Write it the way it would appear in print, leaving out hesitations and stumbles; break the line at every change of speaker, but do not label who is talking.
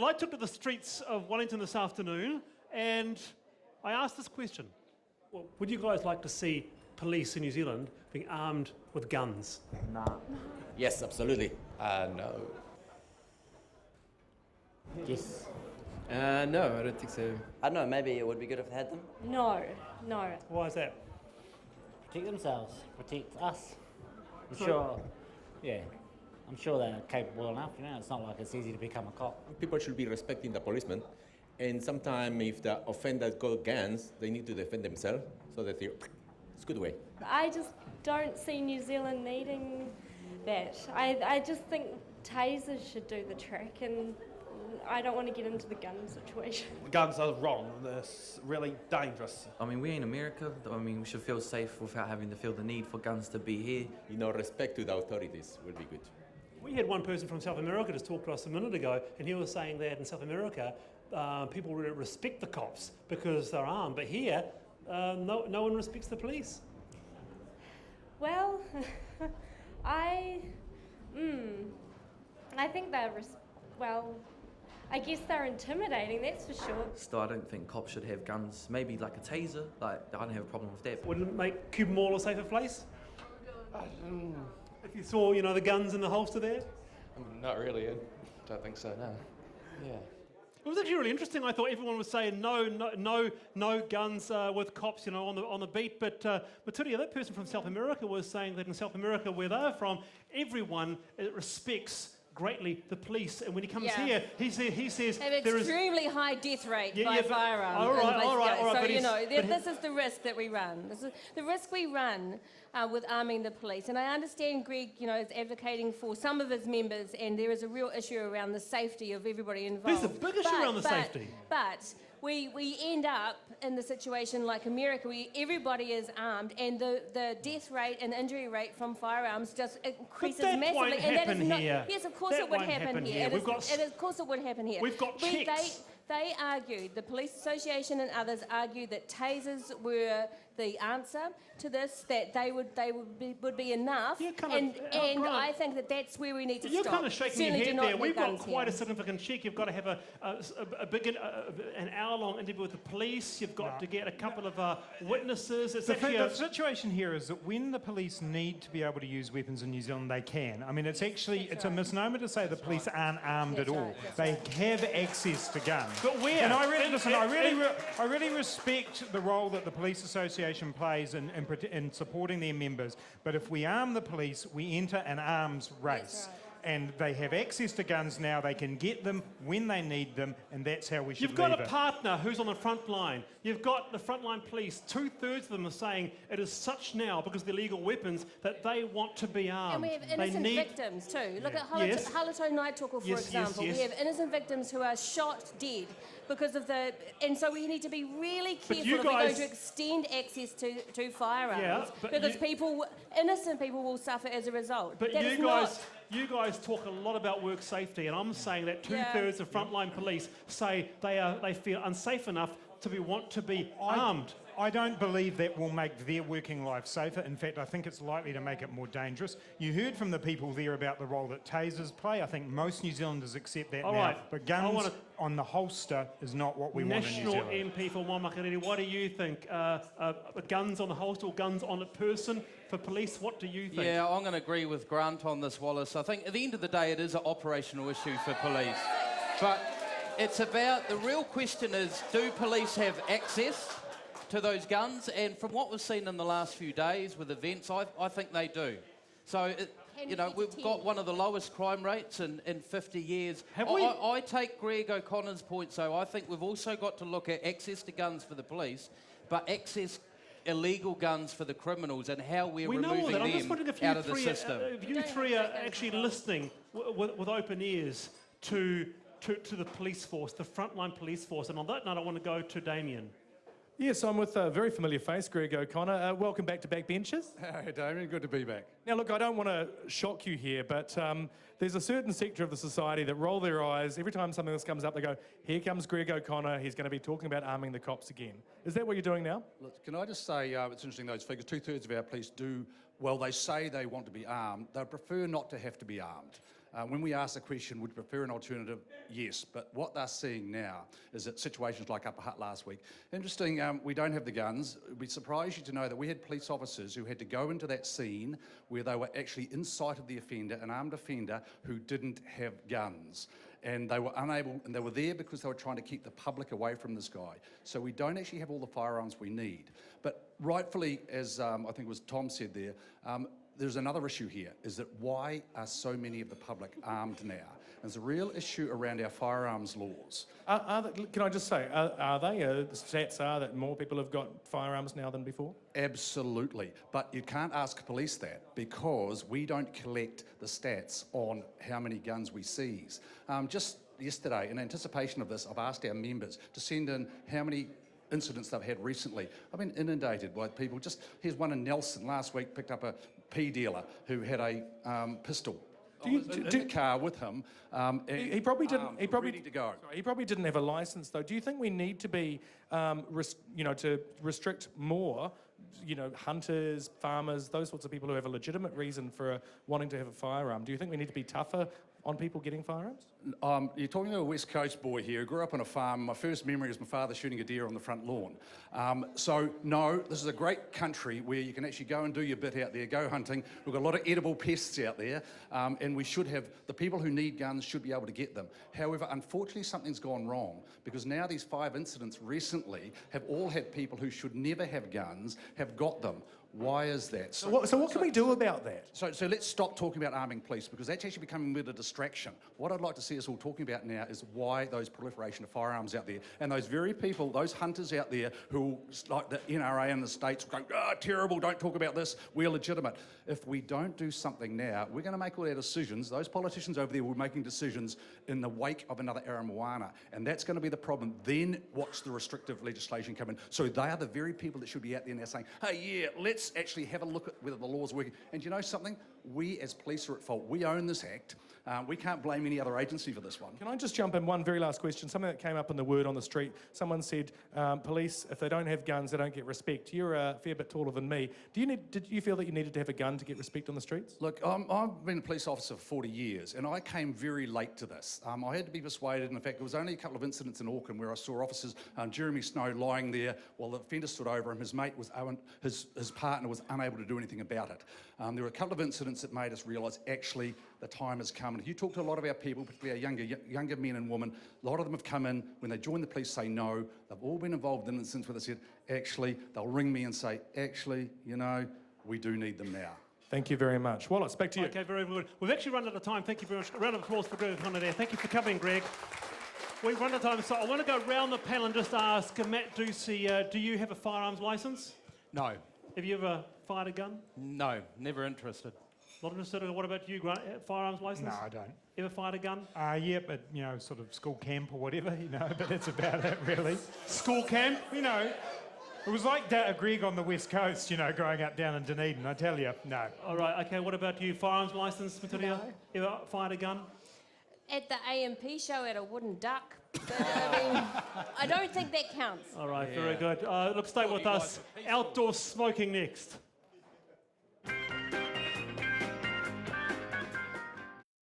Well, I took to the streets of Wellington this afternoon and I asked this question. Well, would you guys like to see police in New Zealand being armed with guns?
Nah.
Yes, absolutely.
No.
Yes.
No, I don't think so.
I don't know, maybe it would be good if they had them.
No.
Why is that?
Protect themselves. Protect us. I'm sure. Yeah. I'm sure they're capable enough, you know. It's not like it's easy to become a cop.
People should be respecting the policeman. And sometimes if the offenders got guns, they need to defend themselves so that it's a good way.
I just don't see New Zealand needing that. I just think tasers should do the trick, and I don't want to get into the gun situation.
Guns are wrong. They're really dangerous.
I mean, we're in America. I mean, we should feel safe without having to feel the need for guns to be here.
You know, respect to the authorities will be good.
We had one person from South America just talk to us a minute ago, and he was saying that in South America, people really respect the cops because they're armed, but here, no one respects the police.
Well, I think they're, I guess they're intimidating, that's for sure.
Still, I don't think cops should have guns. Maybe like a taser. Like, I don't have a problem with that.
Wouldn't it make Cuba Mall a safer place? If you saw, the guns in the holster there?
Not really. I don't think so, no. Yeah.
It was actually really interesting. I thought everyone was saying no guns with cops, on the beat. But Maturia, that person from South America, was saying that in South America, where they're from, everyone respects greatly the police, and when he comes here, he says
have
there is
extremely high death rate by
but-
firearms.
all right,
So
but
this is the risk that we run. This is the risk we run with arming the police. And I understand Greg, is advocating for some of his members, and there is a real issue around the safety of everybody involved.
There's a big issue around the safety.
But we end up in the situation like America, where everybody is armed, and the death rate and injury rate from firearms just increases
that
massively.
won't
and that
happen
is not,
here.
Yes, of course
That
it would
won't
happen here.
here.
Of course it would happen here.
We've got checks.
They argued, the Police Association and others argued that tasers were the answer to this, that they would be enough. And I think that's where we need to
You're
stop.
kind of shaking
Certainly
your
do
head
not
there.
need
We've got
guns
quite
here.
a significant check. You've got to have an hour-long interview with the police. You've got to get a couple of witnesses. It's
The situation here is that when the police need to be able to use weapons in New Zealand, they can. I mean, it's a misnomer to say the police aren't armed at all. They have access to guns.
But where?
And I really respect the role that the Police Association plays in supporting their members. But if we arm the police, we enter an arms race.
That's right.
And they have access to guns now. They can get them when they need them, and that's how we should
You've got
leave
a
it.
partner who's on the front line. You've got the frontline police. 2/3 of them are saying it is such now because of the illegal weapons that they want to be armed.
And we have innocent victims too. Look at
Yes.
Hallertau Naitoku, for
Yes,
example.
yes.
We have innocent victims who are shot dead because of and so we need to be really careful if we're going to extend access to firearms, because innocent people will suffer as a result.
But you guys talk a lot about work safety, and I'm saying that 2/3 of frontline police say they feel unsafe enough to want to be armed.
I don't believe that will make their working life safer. In fact, I think it's likely to make it more dangerous. You heard from the people there about the role that tasers play. I think most New Zealanders accept that now.
Right.
But guns on the holster is not what we want in New
National
Zealand.
MP for Waimakariri, what do you think? Guns on the holster or guns on a person for police? What do you think?
Yeah, I'm going to agree with Grant on this, Wallace. I think at the end of the day, it is an operational issue for police. But it's about, the real question is, do police have access to those guns? And from what we've seen in the last few days with events, I think they do. So, we've got one of the lowest crime rates in 50 years. I take Greg O'Connor's point, so I think we've also got to look at access to guns for the police, but access illegal guns for the criminals and how we're removing them
I'm just wondering if
out of the system.
If you three are actually listening with open ears to the police force, the frontline police force. And on that note, I want to go to Damien.
Yes, I'm with a very familiar face, Greg O'Connor. Welcome back to Backbenchers.
Hey, Damien, good to be back.
Now, look, I don't want to shock you here, but there's a certain sector of the society that roll their eyes every time something else comes up. They go, here comes Greg O'Connor, he's going to be talking about arming the cops again. Is that what you're doing now?
Look, can I just say, it's interesting, those figures, 2/3 of our police do well, they say they want to be armed. They prefer not to have to be armed. When we ask the question, would you prefer an alternative? Yes, but what they're seeing now is that situations like Upper Hutt last week. Interesting, we don't have the guns. It would surprise you to know that we had police officers who had to go into that scene where they were actually in sight of the offender, an armed offender, who didn't have guns. And they were unable, and they were there because they were trying to keep the public away from this guy. So we don't actually have all the firearms we need. But rightfully, as I think it was Tom said there, there's another issue here, is that why are so many of the public armed now? There's a real issue around our firearms laws.
Can I just say, are they? The stats are that more people have got firearms now than before?
Absolutely, but you can't ask police that because we don't collect the stats on how many guns we seize. Just yesterday, in anticipation of this, I've asked our members to send in how many incidents they've had recently. I've been inundated by people. Here's one in Nelson last week, picked up a pea dealer who had a pistol in the car with him.
He probably didn't.
Ready to go.
Sorry, he probably didn't have a license, though. Do you think we need to be, to restrict more, hunters, farmers, those sorts of people who have a legitimate reason for wanting to have a firearm? Do you think we need to be tougher on people getting firearms?
You're talking to a West Coast boy here who grew up on a farm. My first memory is my father shooting a deer on the front lawn. So no, this is a great country where you can actually go and do your bit out there, go hunting. We've got a lot of edible pests out there, and we should have, the people who need guns should be able to get them. However, unfortunately, something's gone wrong because now these 5 incidents recently have all had people who should never have guns have got them. Why is that?
So what can we do about that?
So let's stop talking about arming police because that's actually becoming a bit of a distraction. What I'd like to see us all talking about now is why those proliferation of firearms out there and those very people, those hunters out there who, like the NRA in the States, go, terrible, don't talk about this, we're legitimate. If we don't do something now, we're going to make all our decisions. Those politicians over there were making decisions in the wake of another era Moana, and that's going to be the problem. Then watch the restrictive legislation come in. So they are the very people that should be out there now saying, hey, yeah, let's actually have a look at whether the law's working. And you know something? We as police are at fault. We own this act. We can't blame any other agency for this one.
Can I just jump in one very last question? Something that came up in the word on the street. Someone said, police, if they don't have guns, they don't get respect. You're a fair bit taller than me. Did you feel that you needed to have a gun to get respect on the streets?
Look, I've been a police officer for 40 years, and I came very late to this. I had to be persuaded, and in fact, there was only a couple of incidents in Auckland where I saw officers, Jeremy Snow, lying there while the offender stood over him. His mate was, his partner was unable to do anything about it. There were a couple of incidents that made us realise actually the time has come. And if you talk to a lot of our people, particularly our younger men and women, a lot of them have come in, when they join the police, say no. They've all been involved in incidents where they said, actually, they'll ring me and say, actually, we do need them now.
Thank you very much. Wallace, back to you.
Okay, very good. We've actually run out of time. Thank you very much. A round of applause for Greg O'Connor there. Thank you for coming, Greg. We've run out of time, so I want to go round the panel and just ask Matt Ducey, do you have a firearms licence?
No.
Have you ever fired a gun?
No, never interested.
Not interested. What about you, Grant? Firearms licence?
No, I don't.
Ever fired a gun?
Yeah, but, sort of school camp or whatever, but that's about it, really.
School camp?
It was like Greg on the West Coast, growing up down in Dunedin, I tell you, no.
All right, okay, what about you? Firearms licence, Maturia?
No.
Ever fired a gun?
At the AMP show at a wooden duck. But, I don't think that counts.
All right, very good. Look, stay with us. Outdoor smoking next.